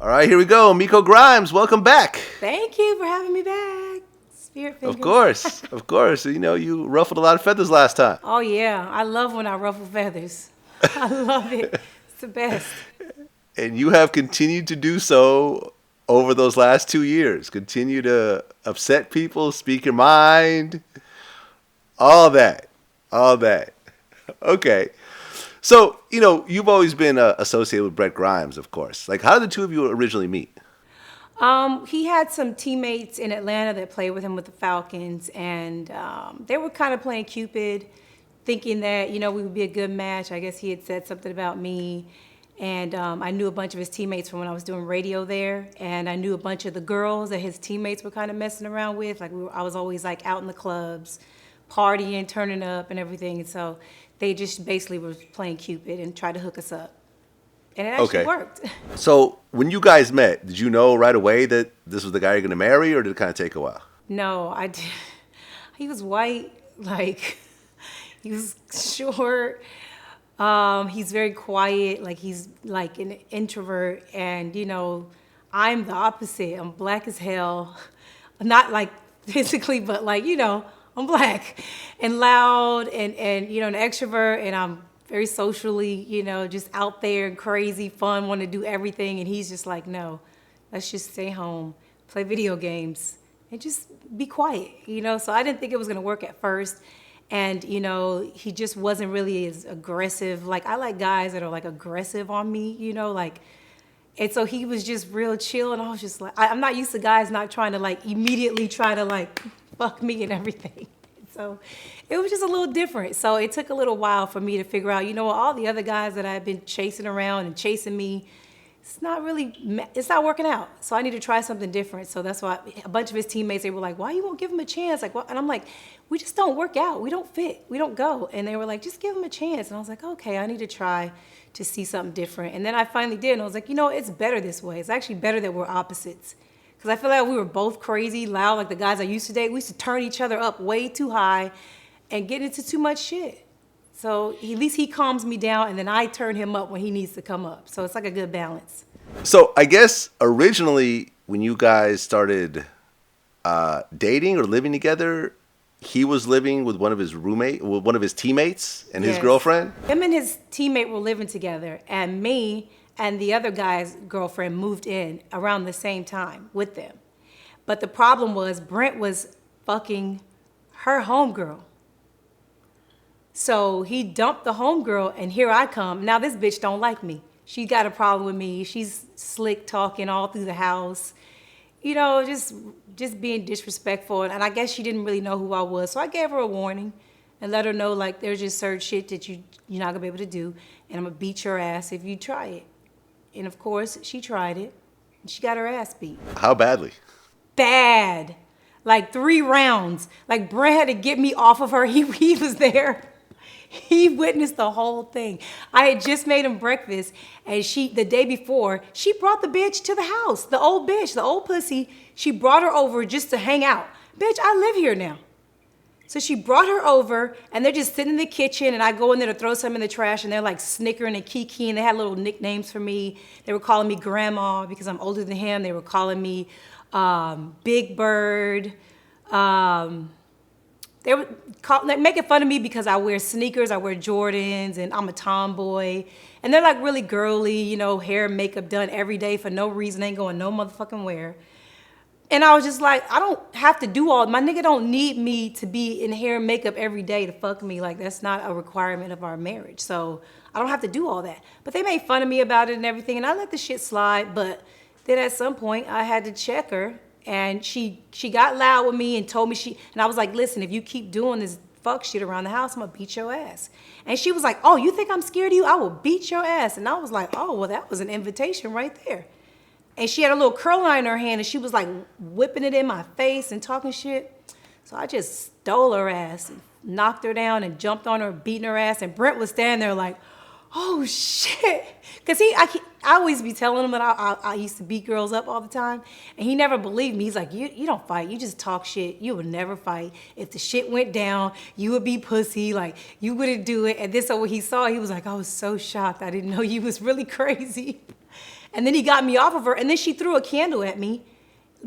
All right, here we go. Miko Grimes, welcome back. Thank you for having me back. Spirit fingers. Of course, of course. You know, you ruffled a lot of feathers last time. Oh, yeah. I love when I ruffle feathers. I love it. It's the best. And you have continued to do so over those last 2 years. Continue to upset people, speak your mind, all that. All that. Okay. So, you know, you've always been associated with Brent Grimes, of course. Like, how did the two of you originally meet? He had some teammates in Atlanta that played with him with the Falcons, and they were kind of playing Cupid, thinking that, you know, we would be a good match. I guess he had said something about me, and I knew a bunch of his teammates from when I was doing radio there, and I knew a bunch of the girls that his teammates were kind of messing around with. Like, I was always, like, out in the clubs, partying, turning up, and everything, and so they just basically were playing Cupid and tried to hook us up. And it actually worked. So when you guys met, did you know right away that this was the guy you're going to marry, or did it kind of take a while? No, I did. He was white, like, he was short. He's very quiet, like he's like an introvert. And, you know, I'm the opposite. I'm black as hell. Not like physically, but like, you know, I'm black and loud and you know, an extrovert, and I'm very socially, you know, just out there and crazy, fun, want to do everything. And he's just like, no, let's just stay home, play video games, and just be quiet, you know? So I didn't think it was going to work at first. And, you know, he just wasn't really as aggressive. Like, I like guys that are, like, aggressive on me, you know, like, and so he was just real chill. And I was just like, I'm not used to guys not trying to, like, immediately try to, like, fuck me and everything. So it was just a little different. So it took a little while for me to figure out, you know, all the other guys that I've been chasing around and chasing me, it's not working out. So I need to try something different. So that's why a bunch of his teammates, they were like, why you won't give him a chance? Like, what? And I'm like, we just don't work out. We don't fit. We don't go. And they were like, just give him a chance. And I was like, okay, I need to try to see something different. And then I finally did. And I was like, you know, it's better this way. It's actually better that we're opposites. Because I feel like we were both crazy, loud, like the guys I used to date. We used to turn each other up way too high and get into too much shit. So at least he calms me down, and then I turn him up when he needs to come up. So it's like a good balance. So I guess originally when you guys started dating or living together, he was living with one of his teammates and his girlfriend? Him and his teammate were living together, and me and the other guy's girlfriend moved in around the same time with them. But the problem was Brent was fucking her homegirl. So he dumped the homegirl, and here I come. Now this bitch don't like me. She got a problem with me. She's slick talking all through the house. You know, just being disrespectful. And I guess she didn't really know who I was. So I gave her a warning and let her know, like, there's just certain shit that you're not gonna be able to do, and I'm gonna beat your ass if you try it. And of course, she tried it, and she got her ass beat. How badly? Bad. Like 3 rounds. Like, Brent had to get me off of her. He was there. He witnessed the whole thing. I had just made him breakfast, and the day before, she brought the bitch to the house. The old bitch, the old pussy, she brought her over just to hang out. Bitch, I live here now. So she brought her over, and they're just sitting in the kitchen, and I go in there to throw some in the trash, and they're like snickering and kikiing. They had little nicknames for me. They were calling me Grandma because I'm older than him. They were calling me Big Bird. They were making fun of me because I wear sneakers, I wear Jordans, and I'm a tomboy. And they're like really girly, you know, hair and makeup done every day for no reason, ain't going no motherfucking where. And I was just like, I don't have to do my nigga don't need me to be in hair and makeup every day to fuck me. Like, that's not a requirement of our marriage. So I don't have to do all that. But they made fun of me about it and everything, and I let the shit slide. But then at some point, I had to check her, and she got loud with me and told me and I was like, listen, if you keep doing this fuck shit around the house, I'm gonna beat your ass. And she was like, oh, you think I'm scared of you? I will beat your ass. And I was like, oh, well, that was an invitation right there. And she had a little curl line in her hand, and she was like whipping it in my face and talking shit. So I just stole her ass and knocked her down and jumped on her, beating her ass. And Brent was standing there like, oh shit. Cause I always be telling him that I used to beat girls up all the time. And he never believed me. He's like, you don't fight, you just talk shit. You would never fight. If the shit went down, you would be pussy, like you wouldn't do it. And this, so when he saw it, he was like, I was so shocked. I didn't know you was really crazy. And then he got me off of her, and then she threw a candle at me,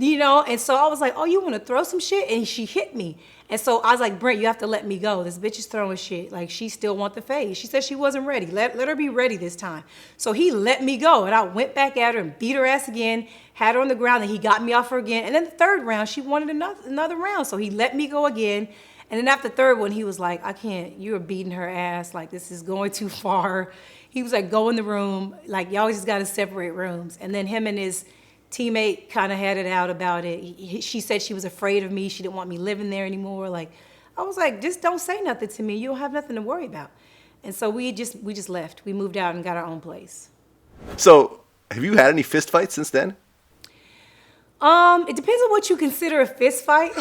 and so I was like, oh, you want to throw some shit? And she hit me. And so I was like, Brent, you have to let me go. This bitch is throwing shit. Like, she still want the fade. She said she wasn't ready. Let her be ready this time. So he let me go, and I went back at her and beat her ass again, had her on the ground, and he got me off her again. And then the third round, she wanted another round. So he let me go again. And then after the third one, he was like, I can't, you're beating her ass. Like, this is going too far. He was like, go in the room. Like, y'all just got to separate rooms. And then him and his teammate kind of had it out about it. She said she was afraid of me. She didn't want me living there anymore. Like, I was like, just don't say nothing to me. You don't have nothing to worry about. And so we just left. We moved out and got our own place. So, have you had any fist fights since then? It depends on what you consider a fist fight.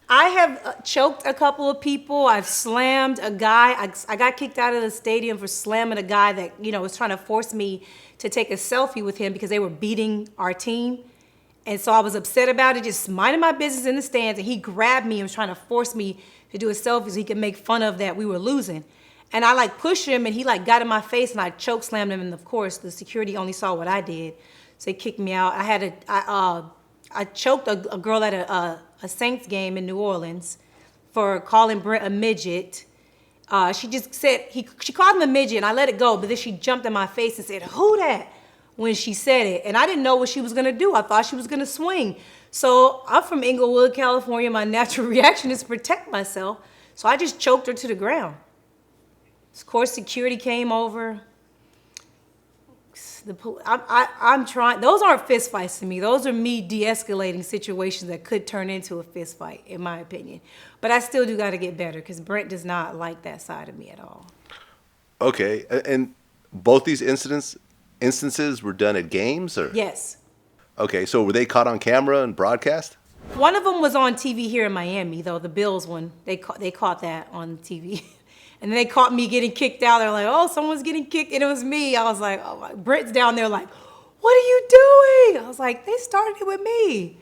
I have choked a couple of people. I've slammed a guy. I got kicked out of the stadium for slamming a guy that, was trying to force me to take a selfie with him because they were beating our team. And so I was upset about it, just minding my business in the stands. And he grabbed me and was trying to force me to do a selfie so he could make fun of that we were losing. And I pushed him, and he got in my face, and I choke slammed him. And of course, the security only saw what I did. So they kicked me out. I choked a girl at a Saints game in New Orleans for calling Brent a midget. She just said, she called him a midget, and I let it go, but then she jumped in my face and said, who that? When she said it. And I didn't know what she was going to do. I thought she was going to swing. So I'm from Inglewood, California. My natural reaction is to protect myself. So I just choked her to the ground. Of course, security came over. I'm trying. Those aren't fist fights to me. Those are me de-escalating situations that could turn into a fist fight, in my opinion. But I still do got to get better because Brent does not like that side of me at all. Okay, and both these instances were done at games, or? Yes. Okay, so were they caught on camera and broadcast? One of them was on TV here in Miami, though. The Bills one, they caught that on TV. And then they caught me getting kicked out. They're like, oh, someone's getting kicked. And it was me. I was like, oh, my. Brent's down there like, what are you doing? I was like, they started it with me.